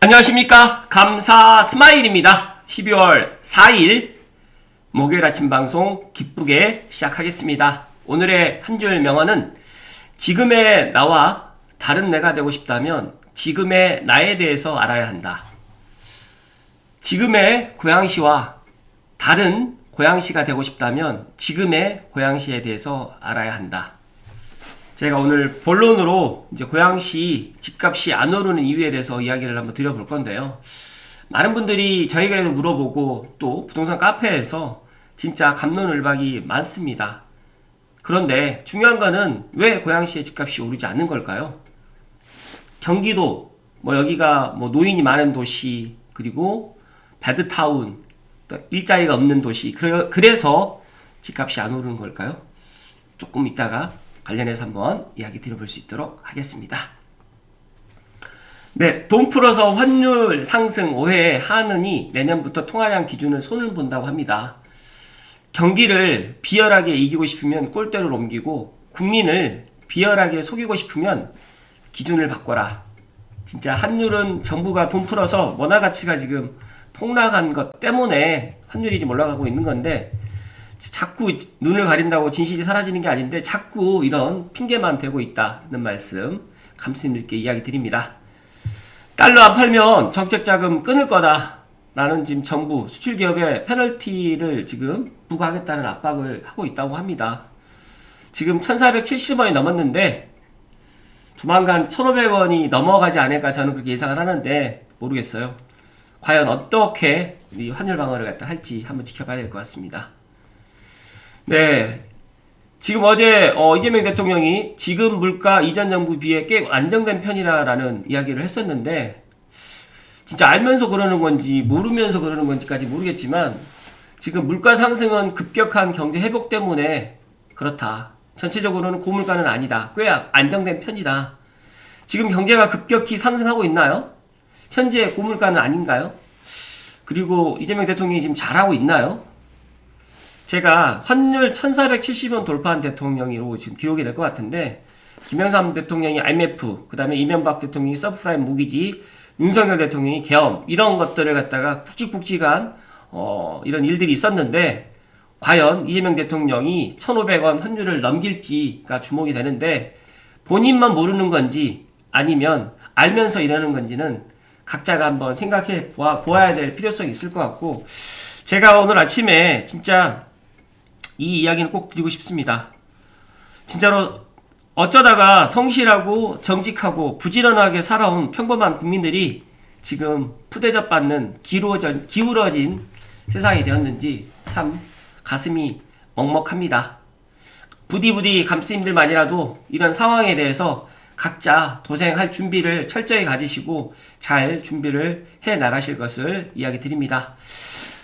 안녕하십니까. 감사 스마일입니다. 12월 4일 목요일 아침 방송 기쁘게 시작하겠습니다. 오늘의 한 줄 명언은 지금의 나와 다른 내가 되고 싶다면 지금의 나에 대해서 알아야 한다. 지금의 고양시와 다른 고양시가 되고 싶다면 지금의 고양시에 대해서 알아야 한다. 제가 오늘 본론으로 이제 고양시 집값이 안 오르는 이유에 대해서 이야기를 한번 드려볼 건데요. 많은 분들이 저희에게도 물어보고 또 부동산 카페에서 진짜 갑론을박이 많습니다. 그런데 중요한 거는 왜 고양시의 집값이 오르지 않는 걸까요? 경기도, 여기가 노인이 많은 도시, 그리고 배드타운, 일자리가 없는 도시, 그래서 집값이 안 오르는 걸까요? 조금 이따가 관련해서 한번 이야기 드려볼 수 있도록 하겠습니다. 네, 돈 풀어서 환율 상승 5회 한은이 내년부터 통화량 기준을 손을 본다고 합니다. 경기를 비열하게 이기고 싶으면 꼴대로 옮기고 국민을 비열하게 속이고 싶으면 기준을 바꿔라. 진짜 환율은 정부가 돈 풀어서 원화 가치가 지금 폭락한 것 때문에 환율이 좀 올라가고 있는 건데 자꾸 눈을 가린다고 진실이 사라지는 게 아닌데 자꾸 이런 핑계만 대고 있다는 말씀 감스님 있게 이야기 드립니다. 달러 안 팔면 정책자금 끊을 거다 라는 지금 정부 수출기업에 페널티를 지금 부과하겠다는 압박을 하고 있다고 합니다. 지금 1470원이 넘었는데 조만간 1500원이 넘어가지 않을까 저는 그렇게 예상을 하는데 모르겠어요. 과연 어떻게 이 환율 방어를 갖다 할지 한번 지켜봐야 될 것 같습니다. 네, 지금 어제 이재명 대통령이 지금 물가 이전 정부 비해 꽤 안정된 편이라는 이야기를 했었는데 진짜 알면서 그러는 건지 모르면서 그러는 건지까지 모르겠지만 지금 물가 상승은 급격한 경제 회복 때문에 그렇다. 전체적으로는 고물가는 아니다. 꽤 안정된 편이다. 지금 경제가 급격히 상승하고 있나요? 현재 고물가는 아닌가요? 그리고 이재명 대통령이 지금 잘하고 있나요? 제가 환율 1470원 돌파한 대통령으로 지금 기록이 될 것 같은데 김영삼 대통령이 IMF, 그 다음에 이명박 대통령이 서브프라임 모기지, 윤석열 대통령이 계엄 이런 것들을 갖다가 굵직굵직한 이런 일들이 있었는데 과연 이재명 대통령이 1,500원 환율을 넘길지가 주목이 되는데 본인만 모르는 건지 아니면 알면서 이러는 건지는 각자가 한번 생각해 보아야 될 필요성이 있을 것 같고 제가 오늘 아침에 진짜 이 이야기는 꼭 드리고 싶습니다. 진짜로 어쩌다가 성실하고 정직하고 부지런하게 살아온 평범한 국민들이 지금 푸대접 받는 기울어진 세상이 되었는지 참 가슴이 먹먹합니다. 부디부디 감스님들만이라도 이런 상황에 대해서 각자 도생할 준비를 철저히 가지시고 잘 준비를 해 나가실 것을 이야기 드립니다.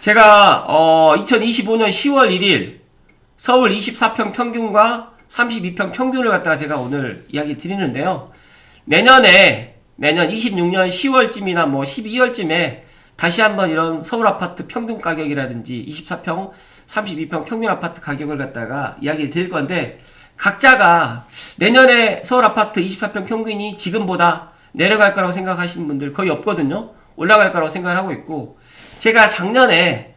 제가 2025년 10월 1일 서울 24평 평균과 32평 평균을 갖다가 제가 오늘 이야기 드리는데요. 내년 26년 10월쯤이나 12월쯤에 다시 한번 이런 서울 아파트 평균 가격이라든지 24평, 32평 평균 아파트 가격을 갖다가 이야기 드릴 건데 각자가 내년에 서울 아파트 24평 평균이 지금보다 내려갈 거라고 생각하시는 분들 거의 없거든요. 올라갈 거라고 생각을 하고 있고 제가 작년에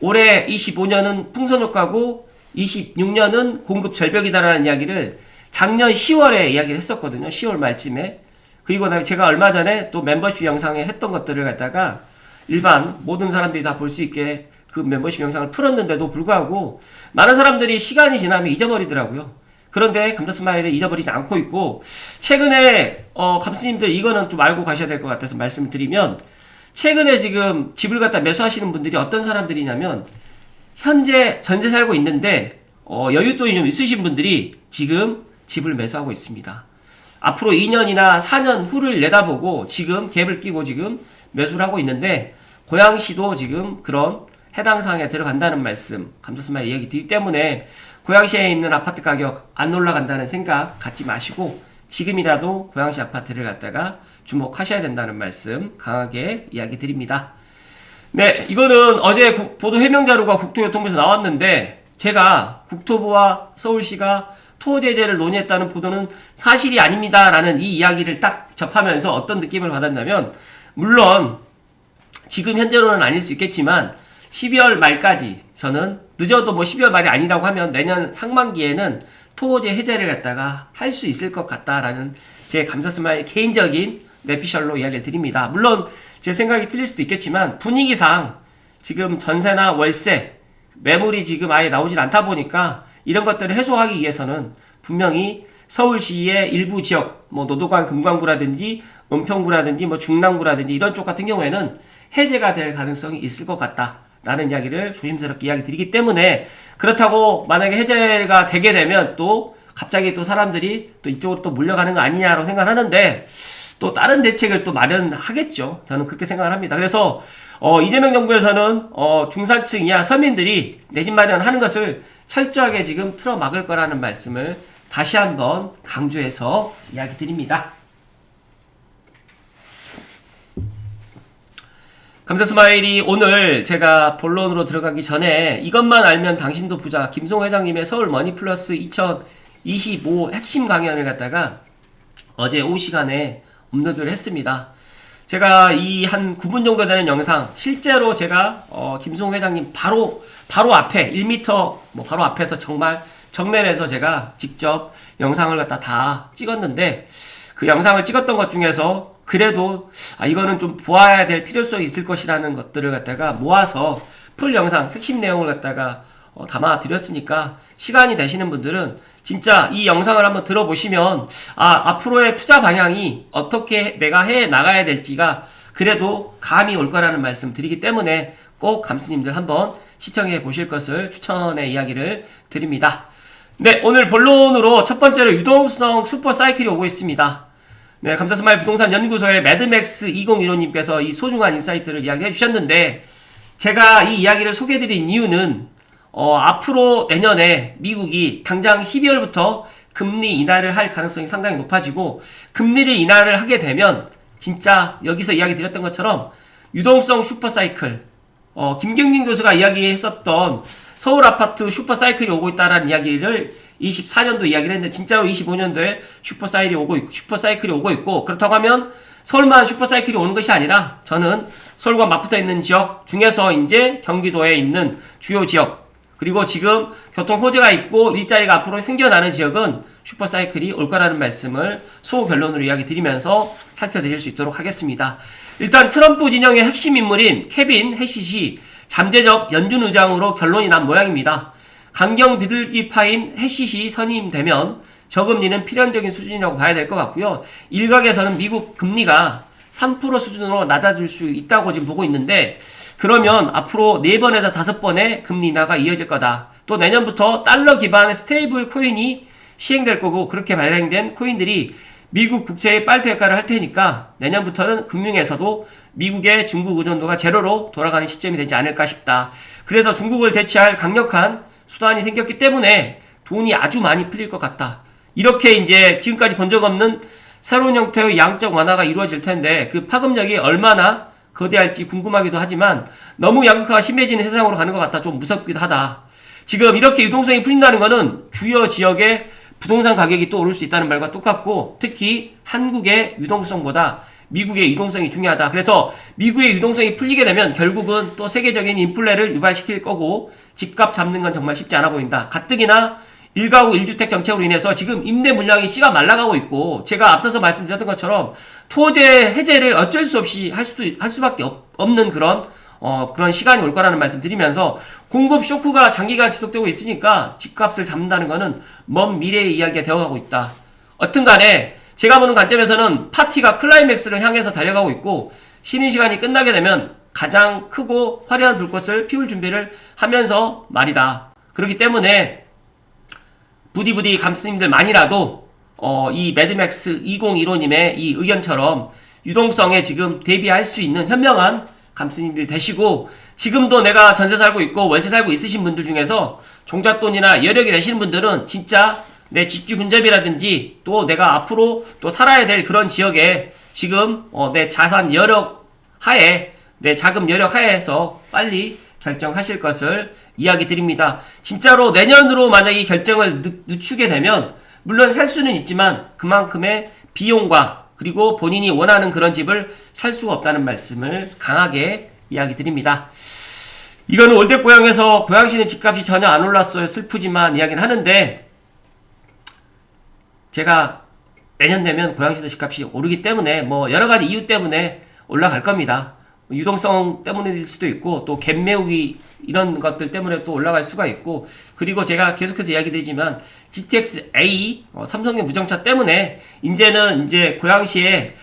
올해 25년은 풍선효과고 26년은 공급 절벽이다라는 이야기를 작년 10월에 이야기를 했었거든요. 10월 말쯤에. 그리고 제가 얼마 전에 또 멤버십 영상에 했던 것들을 갖다가 일반 모든 사람들이 다 볼 수 있게 그 멤버십 영상을 풀었는데도 불구하고 많은 사람들이 시간이 지나면 잊어버리더라고요. 그런데 감자스마일을 잊어버리지 않고 있고 최근에 감스님들 이거는 좀 알고 가셔야 될 것 같아서 말씀을 드리면 최근에 지금 집을 갖다 매수하시는 분들이 어떤 사람들이냐면 현재 전세 살고 있는데 여윳돈이 좀 있으신 분들이 지금 집을 매수하고 있습니다. 앞으로 2년이나 4년 후를 내다보고 지금 갭을 끼고 지금 매수를 하고 있는데 고양시도 지금 그런 해당 사항에 들어간다는 말씀 감사스마일 이야기 드리기 때문에 고양시에 있는 아파트 가격 안 올라간다는 생각 갖지 마시고 지금이라도 고양시 아파트를 갖다가 주목하셔야 된다는 말씀 강하게 이야기 드립니다. 네, 이거는 어제 보도 해명 자료가 국토교통부에서 나왔는데 제가 국토부와 서울시가 토제재를 논의했다는 보도는 사실이 아닙니다라는 이 이야기를 딱 접하면서 어떤 느낌을 받았냐면 물론 지금 현재로는 아닐 수 있겠지만 12월 말까지 저는 늦어도 뭐 12월 말이 아니라고 하면 내년 상반기에는 토호제 해제를 갖다가 할 수 있을 것 같다라는 제 감사스마일 개인적인 내피셜로 이야기를 드립니다. 물론 제 생각이 틀릴 수도 있겠지만 분위기상 지금 전세나 월세, 매물이 지금 아예 나오질 않다 보니까 이런 것들을 해소하기 위해서는 분명히 서울시의 일부 지역, 뭐 노도관 금강구라든지 은평구라든지 뭐 중랑구라든지 이런 쪽 같은 경우에는 해제가 될 가능성이 있을 것 같다라는 이야기를 조심스럽게 이야기 드리기 때문에, 그렇다고 만약에 해제가 되게 되면 또 갑자기 또 사람들이 또 이쪽으로 또 몰려가는 거 아니냐라고 생각하는데 또 다른 대책을 또 마련하겠죠. 저는 그렇게 생각을 합니다. 그래서 이재명 정부에서는 중산층 이하 서민들이 내 집 마련하는 것을 철저하게 지금 틀어막을 거라는 말씀을 다시 한번 강조해서 이야기 드립니다. 감사스마일이 오늘 제가 본론으로 들어가기 전에 이것만 알면 당신도 부자 김송 회장님의 서울 머니플러스 2025 핵심 강연을 갖다가 어제 오후 시간에 업로드를 했습니다. 제가 이 한 9분 정도 되는 영상 실제로 제가 김송 회장님 바로 앞에 1m 뭐 바로 앞에서 정말 정면에서 제가 직접 영상을 갖다 다 찍었는데, 그 영상을 찍었던 것 중에서 그래도 이거는 좀 보아야 될 필요성이 있을 것이라는 것들을 갖다가 모아서 풀 영상 핵심 내용을 갖다가 담아 드렸으니까 시간이 되시는 분들은 진짜 이 영상을 한번 들어보시면 앞으로의 투자 방향이 어떻게 내가 해 나가야 될지가 그래도 감이 올 거라는 말씀 드리기 때문에 꼭 감스님들 한번 시청해 보실 것을 추천의 이야기를 드립니다. 네, 오늘 본론으로 첫 번째로 유동성 슈퍼사이클이 오고 있습니다. 네, 감사스마일 부동산 연구소의 매드맥스 2015님께서 이 소중한 인사이트를 이야기해 주셨는데, 제가 이 이야기를 소개해드린 이유는 앞으로 내년에 미국이 당장 12월부터 금리 인하를 할 가능성이 상당히 높아지고, 금리를 인하를 하게 되면 진짜 여기서 이야기 드렸던 것처럼 유동성 슈퍼사이클, 김경진 교수가 이야기했었던 서울 아파트 슈퍼사이클이 오고 있다라는 이야기를 24년도 이야기를 했는데 진짜로 25년도에 슈퍼사이클이 오고 있고, 그렇다고 하면 서울만 슈퍼사이클이 오는 것이 아니라 저는 서울과 맞붙어 있는 지역 중에서 이제 경기도에 있는 주요 지역, 그리고 지금 교통 호재가 있고 일자리가 앞으로 생겨나는 지역은 슈퍼사이클이 올 거라는 말씀을 소결론으로 이야기 드리면서 살펴드릴 수 있도록 하겠습니다. 일단 트럼프 진영의 핵심 인물인 케빈 해시시 잠재적 연준 의장으로 결론이 난 모양입니다. 강경 비둘기파인 해시시 선임되면 저금리는 필연적인 수준이라고 봐야 될 것 같고요. 일각에서는 미국 금리가 3% 수준으로 낮아질 수 있다고 지금 보고 있는데, 그러면 앞으로 4번에서 5번의 금리 인하가 이어질 거다. 또 내년부터 달러 기반의 스테이블 코인이 시행될 거고, 그렇게 발행된 코인들이 미국 국채의 빨대 역할을 할 테니까 내년부터는 금융에서도 미국의 중국 의존도가 제로로 돌아가는 시점이 되지 않을까 싶다. 그래서 중국을 대체할 강력한 수단이 생겼기 때문에 돈이 아주 많이 풀릴 것 같다. 이렇게 이제 지금까지 본 적 없는 새로운 형태의 양적 완화가 이루어질 텐데 그 파급력이 얼마나 거대할지 궁금하기도 하지만 너무 양극화가 심해지는 세상으로 가는 것 같아 좀 무섭기도 하다. 지금 이렇게 유동성이 풀린다는 거는 주요 지역의 부동산 가격이 또 오를 수 있다는 말과 똑같고, 특히 한국의 유동성보다 미국의 유동성이 중요하다. 그래서 미국의 유동성이 풀리게 되면 결국은 또 세계적인 인플레를 유발시킬 거고, 집값 잡는 건 정말 쉽지 않아 보인다. 가뜩이나 1가구 1주택 정책으로 인해서 지금 임대 물량이 씨가 말라가고 있고, 제가 앞서서 말씀드렸던 것처럼 토제 해제를 어쩔 수 없이 할 수밖에 없는 그런 시간이 올 거라는 말씀 드리면서, 공급 쇼크가 장기간 지속되고 있으니까 집값을 잡는다는 거는 먼 미래의 이야기가 되어가고 있다. 어떤 간에 제가 보는 관점에서는 파티가 클라이맥스를 향해서 달려가고 있고, 쉬는 시간이 끝나게 되면 가장 크고 화려한 불꽃을 피울 준비를 하면서 말이다. 그렇기 때문에 부디 감스님들만이라도 이 매드맥스 2015님의 이 의견처럼 유동성에 지금 대비할 수 있는 현명한 감스님들이 되시고, 지금도 내가 전세 살고 있고 월세 살고 있으신 분들 중에서 종잣돈이나 여력이 되시는 분들은 진짜 내 집주 근접이라든지 또 내가 앞으로 또 살아야 될 그런 지역에 지금 내 자산 여력 하에, 내 자금 여력 하에서 빨리 결정하실 것을 이야기 드립니다. 진짜로 내년으로 만약에 이 결정을 늦추게 되면 물론 살 수는 있지만 그만큼의 비용과 그리고 본인이 원하는 그런 집을 살 수가 없다는 말씀을 강하게 이야기 드립니다. 이거는 올댓고향에서 고양시는 집값이 전혀 안 올랐어요. 슬프지만 이야기는 하는데, 제가 내년 되면 고양시도 집값이 오르기 때문에 뭐 여러가지 이유 때문에 올라갈 겁니다. 유동성 때문일 수도 있고, 또 갭 메우기 이런 것들 때문에 또 올라갈 수가 있고, 그리고 제가 계속해서 이야기 드리지만 GTX-A 삼성의 무정차 때문에 이제는 이제 고양시에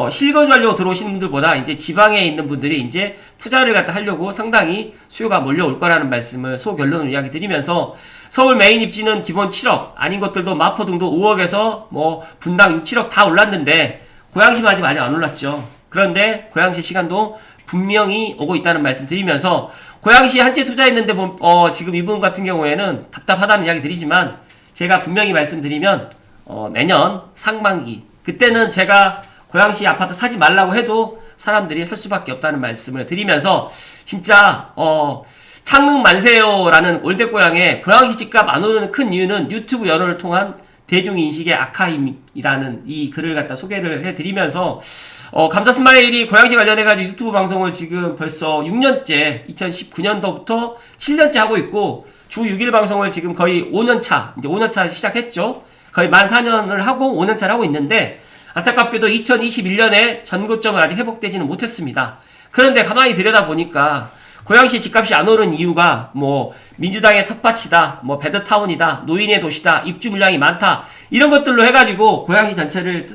실거주하려고 들어오시는 분들보다 이제 지방에 있는 분들이 이제 투자를 갖다 하려고 상당히 수요가 몰려올 거라는 말씀을 소결론으로 이야기 드리면서, 서울 메인 입지는 기본 7억, 아닌 것들도 마포등도 5억에서 뭐 분당 6, 7억 다 올랐는데 고양시만 아직 안 올랐죠. 그런데 고양시 시간도 분명히 오고 있다는 말씀 드리면서, 고양시에 한 채 투자했는데 지금 이분 같은 경우에는 답답하다는 이야기 드리지만, 제가 분명히 말씀드리면 내년 상반기 그때는 제가 고양시 아파트 사지 말라고 해도 사람들이 살 수밖에 없다는 말씀을 드리면서, 진짜 창릉 만세요라는 올댓고향에 고양시 집값 안 오르는 큰 이유는 유튜브 여론을 통한 대중인식의 악화임이라는 이 글을 갖다 소개를 해드리면서, 감자스마일이 고양시 관련해가지고 유튜브 방송을 지금 벌써 6년째, 2019년도부터 7년째 하고 있고, 주 6일 방송을 지금 거의 5년차, 이제 5년차 시작했죠. 거의 만 4년을 하고 5년차를 하고 있는데, 안타깝게도 2021년에 전고점을 아직 회복되지는 못했습니다. 그런데 가만히 들여다보니까 고양시 집값이 안 오른 이유가 뭐 민주당의 텃밭이다, 뭐 배드타운이다, 노인의 도시다, 입주 물량이 많다, 이런 것들로 해가지고 고양시 전체를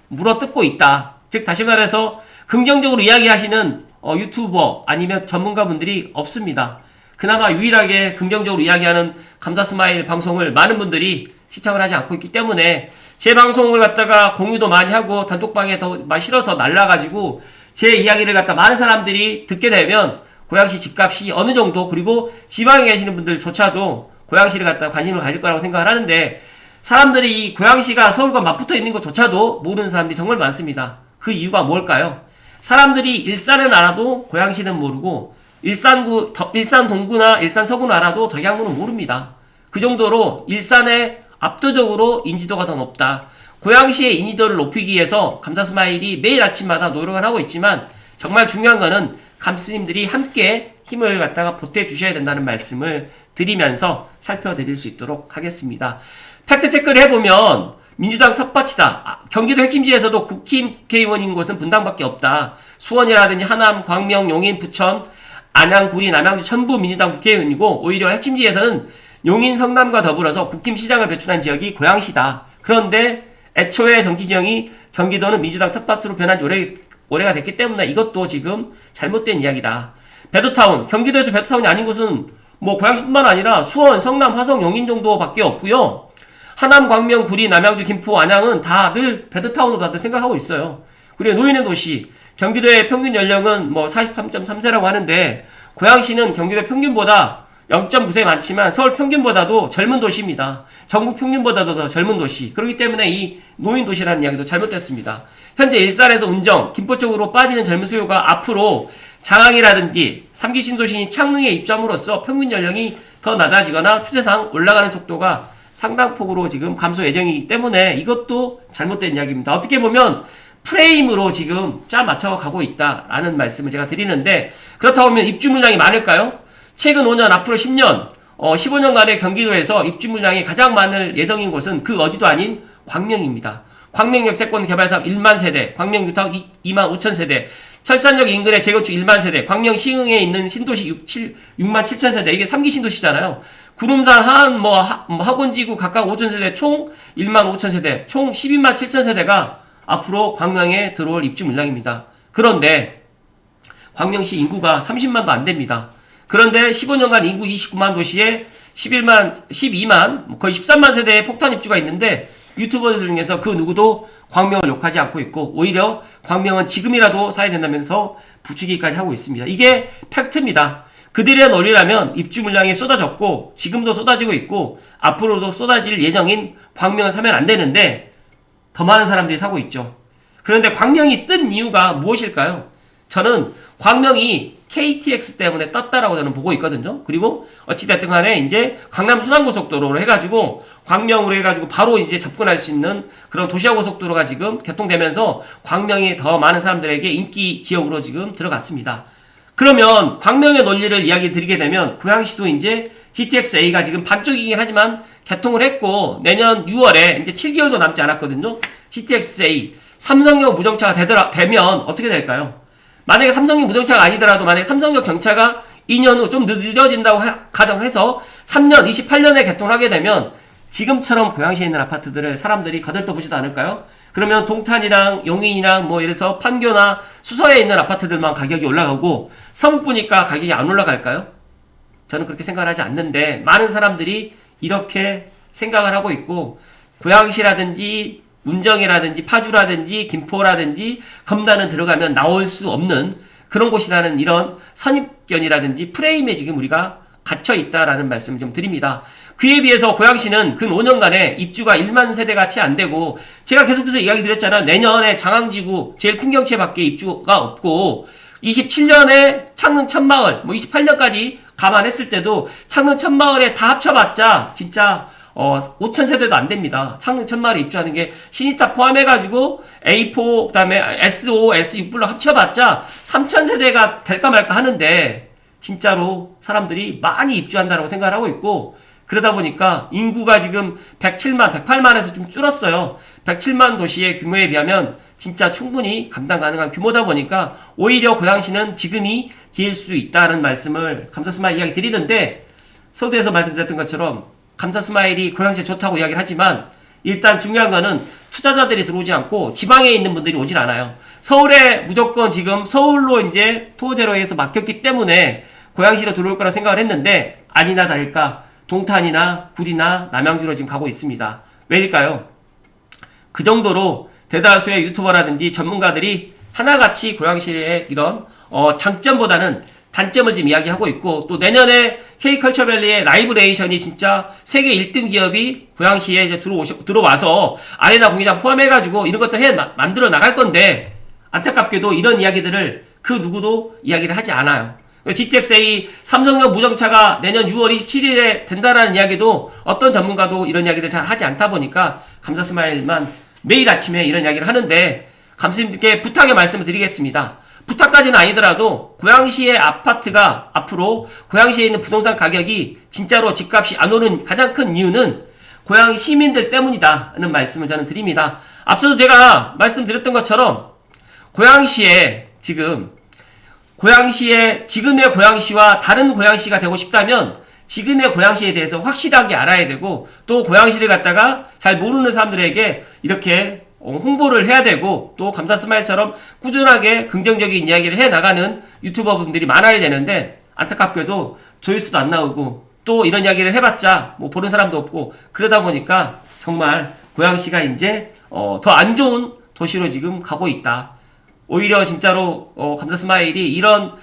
물어뜯고 있다. 즉 다시 말해서 긍정적으로 이야기하시는 유튜버 아니면 전문가분들이 없습니다. 그나마 유일하게 긍정적으로 이야기하는 감자스마일 방송을 많은 분들이 시청을 하지 않고 있기 때문에, 제 방송을 갖다가 공유도 많이 하고 단톡방에 더 많이 실어서 날라가지고 제 이야기를 갖다 많은 사람들이 듣게 되면 고양시 집값이 어느 정도, 그리고 지방에 계시는 분들조차도 고양시를 갖다 관심을 가질 거라고 생각을 하는데, 사람들이 이 고양시가 서울과 맞붙어 있는 것조차도 모르는 사람들이 정말 많습니다. 그 이유가 뭘까요? 사람들이 일산은 알아도 고양시는 모르고, 일산 동구나 일산 서구는 알아도 덕양구는 모릅니다. 그 정도로 일산에 압도적으로 인지도가 더 높다. 고양시의 인지도를 높이기 위해서 감자스마일이 매일 아침마다 노력을 하고 있지만, 정말 중요한 거는 감스님들이 함께 힘을 갖다가 보태주셔야 된다는 말씀을 드리면서 살펴드릴 수 있도록 하겠습니다. 팩트체크를 해보면 민주당 텃밭이다. 경기도 핵심지에서도 국회의원인 곳은 분당밖에 없다. 수원이라든지 하남, 광명, 용인, 부천, 안양, 구리, 남양주, 천부 민주당 국회의원이고, 오히려 핵심지에서는 용인, 성남과 더불어서 국힘시장을 배출한 지역이 고양시다. 그런데 애초에 정치지형이 경기도는 민주당 텃밭으로 변한 지 오래가 됐기 때문에 이것도 지금 잘못된 이야기다. 배도타운, 경기도에서 배도타운이 아닌 곳은 뭐 고양시뿐만 아니라 수원, 성남, 화성, 용인 정도밖에 없고요. 하남, 광명, 구리, 남양주, 김포, 안양은 다들 배드타운으로 다들 생각하고 있어요. 그리고 노인의 도시, 경기도의 평균 연령은 뭐 43.3세라고 하는데, 고양시는 경기도 평균보다 0.9세 많지만 서울 평균보다도 젊은 도시입니다. 전국 평균보다도 더 젊은 도시. 그렇기 때문에 이 노인 도시라는 이야기도 잘못됐습니다. 현재 일산에서 운정, 김포 쪽으로 빠지는 젊은 수요가 앞으로 장항이라든지 3기 신도시인 창릉에 입점으로써 평균 연령이 더 낮아지거나 추세상 올라가는 속도가 상당폭으로 지금 감소 예정이기 때문에 이것도 잘못된 이야기입니다. 어떻게 보면 프레임으로 지금 짜 맞춰 가고 있다라는 말씀을 제가 드리는데, 그렇다고 하면 입주 물량이 많을까요? 최근 5년, 앞으로 10년, 15년간의 경기도에서 입주 물량이 가장 많을 예정인 곳은 그 어디도 아닌 광명입니다. 광명 역세권 개발사업 1만 세대, 광명 유타운 2만 5천 세대, 철산역 인근의 재건축 1만 세대, 광명 시흥에 있는 신도시 6만 7천 세대, 이게 3기 신도시잖아요. 구름산, 하안, 학원지구 각각 5천 세대, 총 1만 5천 세대, 총 12만 7천 세대가 앞으로 광명에 들어올 입주 물량입니다. 그런데 광명시 인구가 30만도 안 됩니다. 그런데 15년간 인구 29만 도시에 12만, 거의 13만 세대의 폭탄 입주가 있는데, 유튜버들 중에서 그 누구도 광명을 욕하지 않고 있고, 오히려 광명은 지금이라도 사야 된다면서 부추기까지 하고 있습니다. 이게 팩트입니다. 그들의 논리라면 입주 물량이 쏟아졌고, 지금도 쏟아지고 있고, 앞으로도 쏟아질 예정인 광명을 사면 안 되는데, 더 많은 사람들이 사고 있죠. 그런데 광명이 뜬 이유가 무엇일까요? 저는 광명이 KTX 때문에 떴다라고 저는 보고 있거든요. 그리고 어찌됐든 간에 이제 강남 순환고속도로로 해가지고 광명으로 해가지고 바로 이제 접근할 수 있는 그런 도시화고속도로가 지금 개통되면서 광명이 더 많은 사람들에게 인기 지역으로 지금 들어갔습니다. 그러면 광명의 논리를 이야기 드리게 되면 고양시도 이제 GTX-A가 지금 반쪽이긴 하지만 개통을 했고 내년 6월에 이제 7개월도 남지 않았거든요. GTX-A 삼성역 무정차가 되면 어떻게 될까요? 만약에 삼성역 무정차가 아니더라도 만약에 삼성역 정차가 2년 후 좀 늦어진다고 가정해서 3년 28년에 개통을 하게 되면 지금처럼 고양시에 있는 아파트들을 사람들이 거들떠보지도 않을까요? 그러면 동탄이랑 용인이랑 뭐 예를 들어서 판교나 수서에 있는 아파트들만 가격이 올라가고 서북부니까 가격이 안 올라갈까요? 저는 그렇게 생각을 하지 않는데 많은 사람들이 이렇게 생각을 하고 있고 고양시라든지 운정이라든지 파주라든지 김포라든지 검단은 들어가면 나올 수 없는 그런 곳이라는 이런 선입견이라든지 프레임에 지금 우리가 갇혀 있다라는 말씀을 좀 드립니다. 그에 비해서 고양시는 근 5년간에 입주가 1만 세대가 채 안 되고 제가 계속해서 이야기 드렸잖아요. 내년에 장항지구 제일 풍경채 밖에 입주가 없고 27년에 창릉 천마을 뭐 28년까지 감안했을 때도 창릉 천마을에 다 합쳐봤자 진짜 5천 세대도 안 됩니다. 창릉 천마을에 입주하는 게 신이타 포함해가지고 A4 그다음에 S5, S6 불러 합쳐봤자 3천 세대가 될까 말까 하는데 진짜로 사람들이 많이 입주한다고 생각을 하고 있고 그러다 보니까 인구가 지금 107만, 108만에서 좀 줄었어요. 107만 도시의 규모에 비하면 진짜 충분히 감당 가능한 규모다 보니까 오히려 고양시는 지금이 기회일 수 있다는 말씀을 감사스마일 이야기 드리는데 서두에서 말씀드렸던 것처럼 감사스마일이 고양시에 좋다고 이야기를 하지만 일단 중요한 거는 투자자들이 들어오지 않고 지방에 있는 분들이 오질 않아요. 서울에 무조건 지금 서울로 이제 토제로에서 막혔기 때문에 고양시로 들어올 거라고 생각을 했는데 아니나 다를까 동탄이나 구리나 남양주로 지금 가고 있습니다. 왜일까요? 그 정도로 대다수의 유튜버라든지 전문가들이 하나같이 고양시의 이런 장점보다는 단점을 지금 이야기하고 있고 또 내년에 K컬처밸리의 라이브레이션이 진짜 세계 1등 기업이 고양시에 이제 들어와서 아레나 공연장 포함해가지고 이런 것도 만들어 나갈 건데 안타깝게도 이런 이야기들을 그 누구도 이야기를 하지 않아요. GTX-A 삼성역 무정차가 내년 6월 27일에 된다라는 이야기도 어떤 전문가도 이런 이야기를 잘 하지 않다 보니까 감사스마일만 매일 아침에 이런 이야기를 하는데 감독님께 부탁의 말씀을 드리겠습니다. 부탁까지는 아니더라도 고양시의 아파트가 앞으로 고양시에 있는 부동산 가격이 진짜로 집값이 안 오른 가장 큰 이유는 고양 시민들 때문이다는 말씀을 저는 드립니다. 앞서서 제가 말씀드렸던 것처럼 고양시에 지금의 고양시와 다른 고양시가 되고 싶다면 지금의 고양시에 대해서 확실하게 알아야 되고 또 고양시를 갖다가 잘 모르는 사람들에게 이렇게 홍보를 해야 되고 또 감사스마일처럼 꾸준하게 긍정적인 이야기를 해나가는 유튜버 분들이 많아야 되는데 안타깝게도 조회수도 안 나오고 또 이런 이야기를 해봤자 뭐 보는 사람도 없고 그러다 보니까 정말 고양시가 이제 더 안 좋은 도시로 지금 가고 있다. 오히려 진짜로 감사스마일이 이런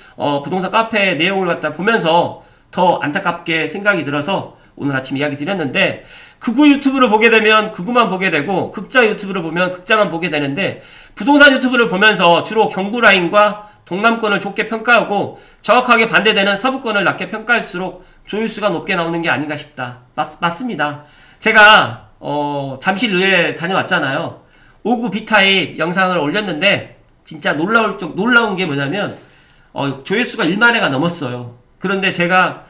부동산 카페 내용을 갖다 보면서 더 안타깝게 생각이 들어서 오늘 아침 이야기 드렸는데 극우 유튜브를 보게 되면 극우만 보게 되고 극자 유튜브를 보면 극자만 보게 되는데 부동산 유튜브를 보면서 주로 경부라인과 동남권을 좋게 평가하고 정확하게 반대되는 서부권을 낮게 평가할수록 조회수가 높게 나오는 게 아닌가 싶다. 맞습니다. 제가 잠실의뢰 다녀왔잖아요. 5구 B타입 영상을 올렸는데 진짜 놀라운 게 뭐냐면 조회수가 1만 회가 넘었어요. 그런데 제가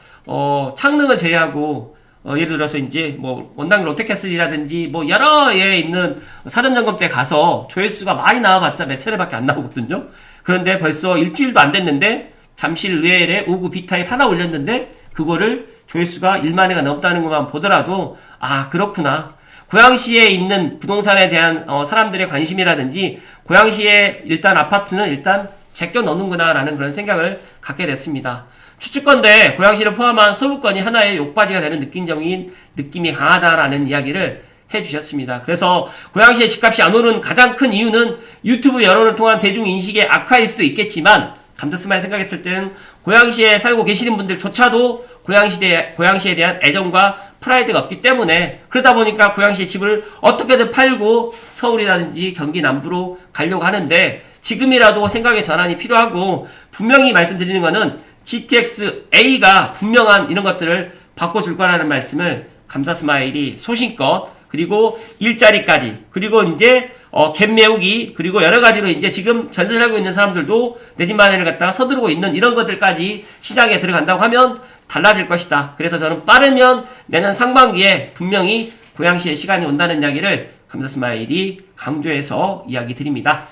창릉을 제외하고 예를 들어서 이제 뭐 원당 롯데캐슬이라든지 뭐 여러 에 있는 사전점검 때 가서 조회수가 많이 나와봤자 몇 차례밖에 안 나오거든요. 그런데 벌써 일주일도 안 됐는데 잠실 의뢰에 5구 B타입 하나 올렸는데 그거를 조회수가 1만 회가 넘다는 것만 보더라도 아 그렇구나. 고양시에 있는 부동산에 대한 사람들의 관심이라든지 고양시에 일단 아파트는 일단 제껴 넣는구나 라는 그런 생각을 갖게 됐습니다. 추측건데 고양시를 포함한 서부권이 하나의 욕바지가 되는 느낌이 강하다라는 이야기를 해주셨습니다. 그래서 고양시의 집값이 안 오른 가장 큰 이유는 유튜브 여론을 통한 대중인식의 악화일 수도 있겠지만 감사스마일 생각했을 때는 고양시에 살고 계시는 분들조차도 고양시에 대한 애정과 프라이드가 없기 때문에 그러다 보니까 고양시의 집을 어떻게든 팔고 서울이라든지 경기 남부로 가려고 하는데 지금이라도 생각의 전환이 필요하고 분명히 말씀드리는 거는 GTX A가 분명한 이런 것들을 바꿔줄 거라는 말씀을 감사 스마일이 소신껏 그리고 일자리까지 그리고 이제 갭 메우기 그리고 여러 가지로 이제 지금 전세 살고 있는 사람들도 내 집 마련을 갖다가 서두르고 있는 이런 것들까지 시장에 들어간다고 하면 달라질 것이다. 그래서 저는 빠르면 내년 상반기에 분명히 고양시의 시간이 온다는 이야기를 감사 스마일이 강조해서 이야기 드립니다.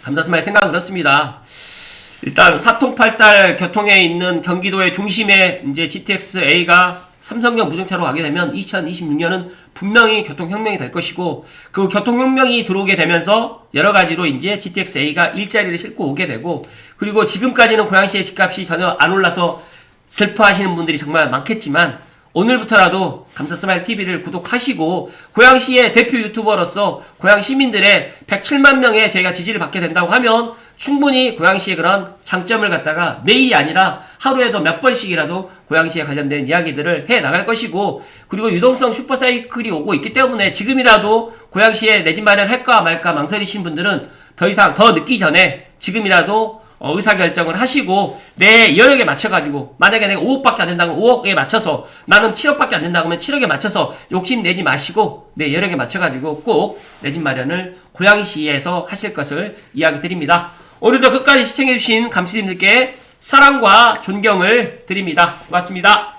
감사 스마일 생각은 그렇습니다. 일단 사통팔달 교통에 있는 경기도의 중심에 이제 GTX A가 삼성경 무증차로 가게 되면 2026년은 분명히 교통혁명이 될 것이고 그 교통혁명이 들어오게 되면서 여러가지로 이제 GTX A가 일자리를 싣고 오게 되고 그리고 지금까지는 고양시의 집값이 전혀 안 올라서 슬퍼하시는 분들이 정말 많겠지만 오늘부터라도 감사 스마일 TV를 구독하시고 고양시의 대표 유튜버로서 고양 시민들의 107만 명의 저희가 지지를 받게 된다고 하면 충분히 고양시의 그런 장점을 갖다가 매일이 아니라 하루에도 몇 번씩이라도 고양시에 관련된 이야기들을 해 나갈 것이고 그리고 유동성 슈퍼사이클이 오고 있기 때문에 지금이라도 고양시에 내 집 마련할까 말까 망설이신 분들은 더 이상 더 늦기 전에 지금이라도 의사결정을 하시고 내 여력에 맞춰가지고 만약에 내가 5억밖에 안 된다면 5억에 맞춰서 나는 7억밖에 안 된다고 하면 7억에 맞춰서 욕심내지 마시고 내 여력에 맞춰가지고 꼭 내 집 마련을 고양시에서 하실 것을 이야기 드립니다. 오늘도 끝까지 시청해주신 감시님들께 사랑과 존경을 드립니다. 고맙습니다.